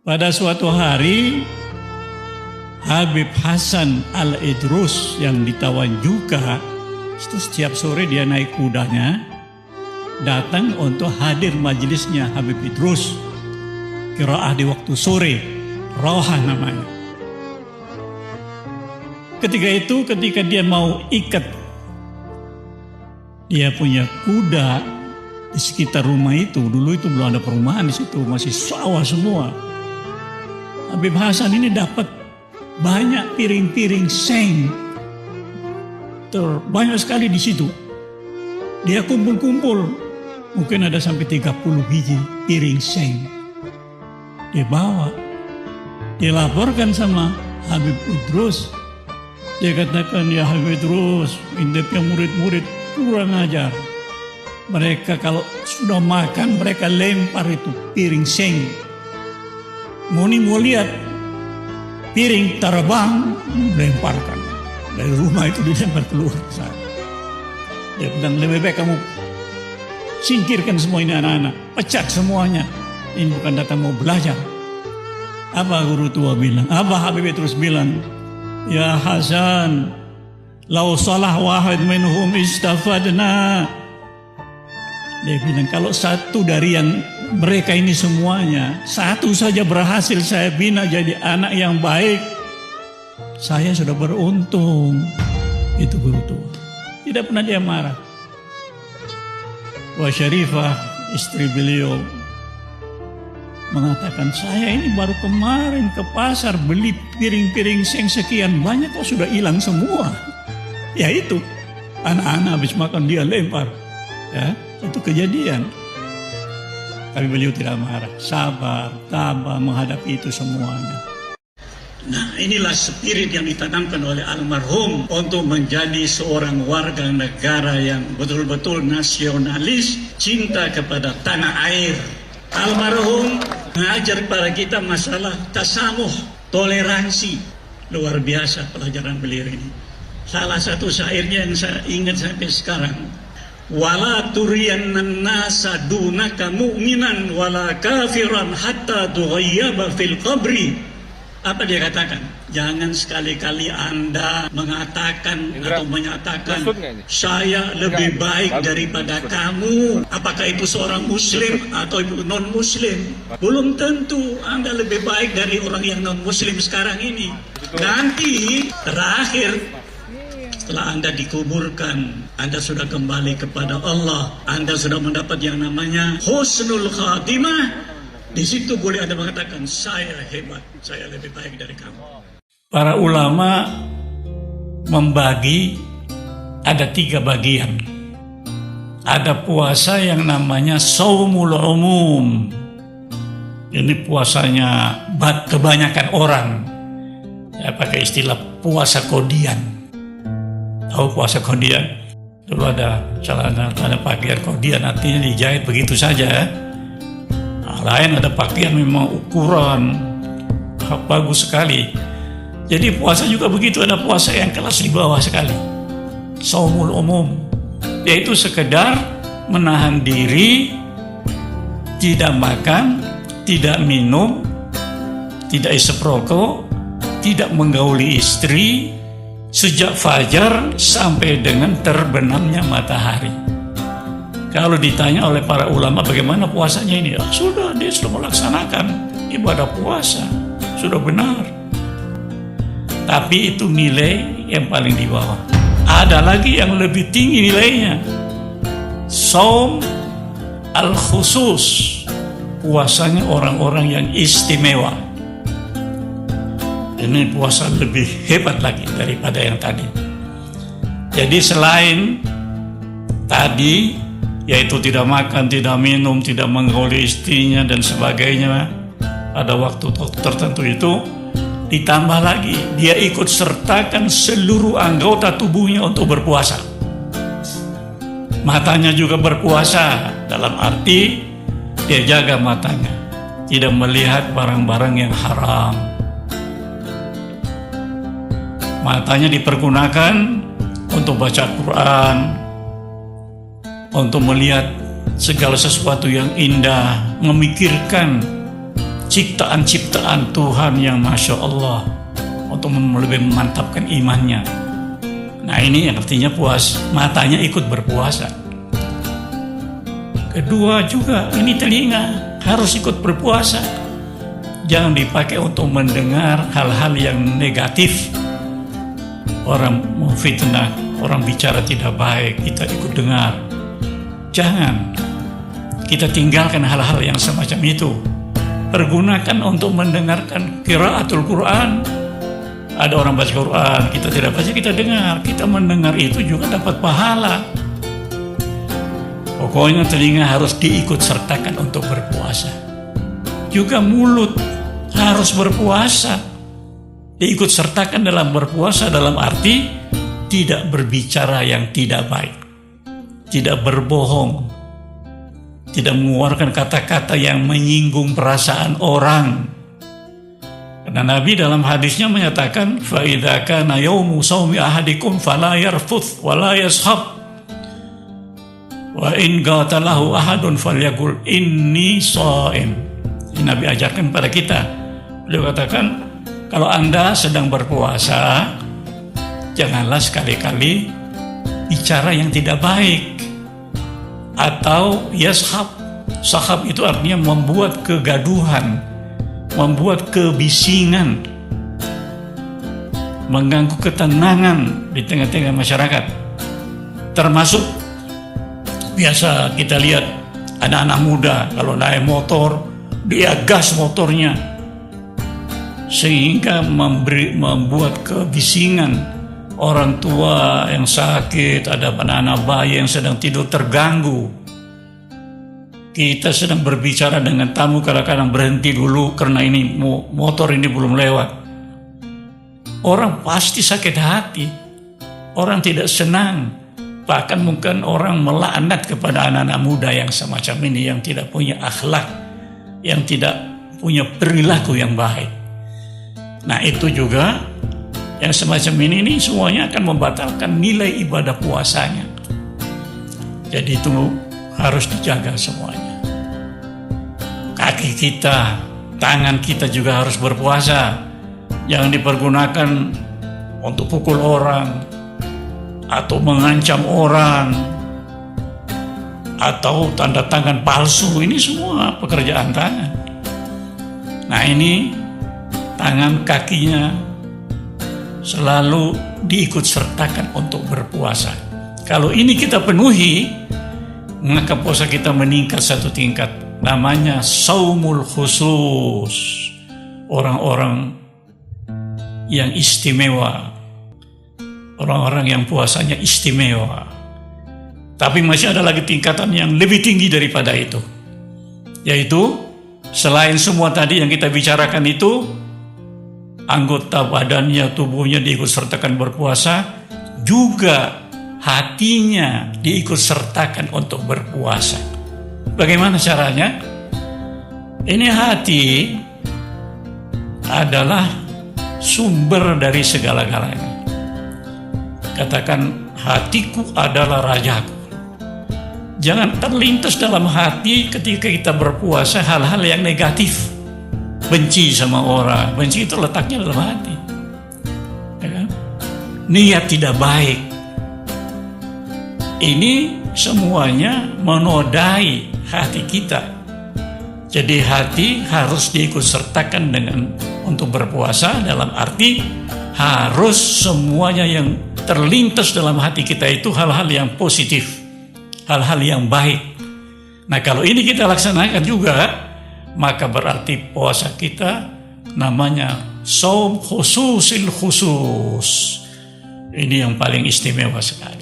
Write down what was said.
Pada suatu hari, Habib Hasan Al-Idrus yang ditawan juga, itu setiap sore dia naik kudanya, datang untuk hadir majelisnya Habib Idrus. Qiraah di waktu sore, Rawhah namanya. Ketika dia mau ikat, dia punya kuda di sekitar rumah itu. Dulu itu belum ada perumahan di situ, masih sawah semua. Habib Hasan ini dapat banyak piring-piring seng, banyak sekali di situ. Dia kumpul-kumpul, mungkin ada sampai 30 biji piring seng. Dia bawa, dia laporkan sama Habib Idrus. Dia katakan, ya Habib Idrus, indep yang murid-murid kurang ajar. Mereka kalau sudah makan, mereka lempar itu piring seng. Mau lihat piring terbang, lemparkan. Dari rumah itu dilempar keluar. Dia bilang, lebih baik kamu singkirkan semua ini anak-anak. Pecat semuanya. Ini bukan datang mau belajar. Apa guru tua bilang? Apa Habib terus bilang? Ya Hasan, lau salah wahid minhum istafadna. Dia bilang, kalau satu dari yang mereka ini semuanya, satu saja berhasil saya bina jadi anak yang baik, saya sudah beruntung. Itu guru tua. Tidak pernah dia marah. Wah Syarifah, istri beliau, mengatakan, saya ini baru kemarin ke pasar beli piring-piring seng sekian banyak, kok sudah hilang semua. Ya itu, anak-anak habis makan dia lempar. Ya, itu kejadian. Tapi beliau tidak marah, sabar, tabah menghadapi itu semuanya. Nah, inilah spirit yang ditanamkan oleh almarhum untuk menjadi seorang warga negara yang betul-betul nasionalis, cinta kepada tanah air. Almarhum mengajar kepada kita masalah tasamuh, toleransi. Luar biasa pelajaran beliau ini. Salah satu syairnya yang saya ingat sampai sekarang. Wala turiyannan nasa dunaka mu'minan wala kafiran hatta tughayyaba fil qabri. Apa dia katakan? Jangan sekali-kali Anda mengatakan atau menyatakan saya lebih baik daripada kamu. Apakah itu seorang muslim atau non muslim? Belum tentu Anda lebih baik dari orang yang non muslim sekarang ini. Nanti terakhir, setelah Anda dikuburkan, Anda sudah kembali kepada Allah, Anda sudah mendapat yang namanya husnul khatimah. Di situ boleh Anda mengatakan, saya hebat, saya lebih baik dari kamu. Para ulama membagi ada 3 bagian. Ada puasa yang namanya shaumul umum. Ini puasanya kebanyakan orang. Saya pakai istilah puasa kodian. Tahu puasa kodian? Dulu ada pakaian kodian, artinya dijahit begitu saja. Nah, lain ada pakaian memang ukuran bagus sekali. Jadi puasa juga begitu, ada puasa yang kelas di bawah sekali. Shaumul umum, yaitu sekedar menahan diri, tidak makan, tidak minum, tidak isep rokok, tidak menggauli istri, sejak fajar sampai dengan terbenamnya matahari. Kalau ditanya oleh para ulama bagaimana puasanya ini, sudah dia sudah melaksanakan ibadah puasa, sudah benar. Tapi itu nilai yang paling di bawah. Ada lagi yang lebih tinggi nilainya, shaum al-khusus, puasanya orang-orang yang istimewa. Ini puasa lebih hebat lagi daripada yang tadi. Jadi selain tadi, yaitu tidak makan, tidak minum, tidak menggauli istrinya dan sebagainya pada waktu tertentu itu, ditambah lagi dia ikut sertakan seluruh anggota tubuhnya untuk berpuasa. Matanya juga berpuasa, dalam arti dia jaga matanya, tidak melihat barang-barang yang haram. Matanya dipergunakan untuk baca Quran, untuk melihat segala sesuatu yang indah, memikirkan ciptaan-ciptaan Tuhan yang Masya Allah, untuk lebih memantapkan imannya. Nah ini yang artinya matanya ikut berpuasa. Kedua juga, ini telinga harus ikut berpuasa. Jangan dipakai untuk mendengar hal-hal yang negatif. Orang memfitnah, orang bicara tidak baik, kita ikut dengar. Jangan. Kita tinggalkan hal-hal yang semacam itu. Pergunakan untuk mendengarkan qiraatul Quran. Ada orang baca Quran, kita tidak baca, kita dengar. Kita mendengar itu juga dapat pahala. Pokoknya telinga harus diikut sertakan untuk berpuasa. Juga mulut harus berpuasa. Diikut sertakan dalam berpuasa dalam arti tidak berbicara yang tidak baik, tidak berbohong, tidak mengeluarkan kata-kata yang menyinggung perasaan orang. Karena Nabi dalam hadisnya menyatakan, fa idza kana yaumu shaumi ahadikum fala yarfuth wala yashab wa in qatalahu ahadun falyaqul inni shaim. Ini Nabi ajarkan pada kita. Beliau katakan, kalau Anda sedang berpuasa, janganlah sekali-kali bicara yang tidak baik. Atau yashab. Sahab itu artinya membuat kegaduhan, membuat kebisingan, mengganggu ketenangan di tengah-tengah masyarakat. Termasuk biasa kita lihat anak-anak muda kalau naik motor, dia gas motornya, sehingga membuat kebisingan. Orang tua yang sakit, ada anak-anak bayi yang sedang tidur terganggu. Kita sedang berbicara dengan tamu, kadang-kadang berhenti dulu karena ini motor ini belum lewat. Orang pasti sakit hati, orang tidak senang. Bahkan mungkin orang melaknat kepada anak-anak muda yang semacam ini, yang tidak punya akhlak, yang tidak punya perilaku yang baik. Nah itu juga yang semacam ini semuanya akan membatalkan nilai ibadah puasanya. Jadi itu harus dijaga semuanya. Kaki kita, tangan kita juga harus berpuasa. Jangan dipergunakan untuk pukul orang, atau mengancam orang, atau tanda tangan palsu. Ini semua pekerjaan tangan. Nah ini tangan kakinya selalu diikut sertakan untuk berpuasa. Kalau ini kita penuhi, maka puasa kita meningkat satu tingkat. Namanya saumul khusus. Orang-orang yang istimewa, orang-orang yang puasanya istimewa. Tapi masih ada lagi tingkatan yang lebih tinggi daripada itu, yaitu selain semua tadi yang kita bicarakan itu, anggota badannya, tubuhnya diikut sertakan berpuasa, juga hatinya diikut sertakan untuk berpuasa. Bagaimana caranya? Ini hati adalah sumber dari segala-galanya. Katakan, hatiku adalah rajaku. Jangan terlintas dalam hati ketika kita berpuasa hal-hal yang negatif. Benci sama orang, benci itu letaknya dalam hati, ya kan? Niat tidak baik, ini semuanya menodai hati kita. Jadi hati harus diikut sertakan dengan untuk berpuasa, dalam arti harus semuanya yang terlintas dalam hati kita itu hal-hal yang positif, hal-hal yang baik. Nah kalau ini kita laksanakan juga, maka berarti puasa kita namanya shaum khususil khusus. Ini yang paling istimewa sekali.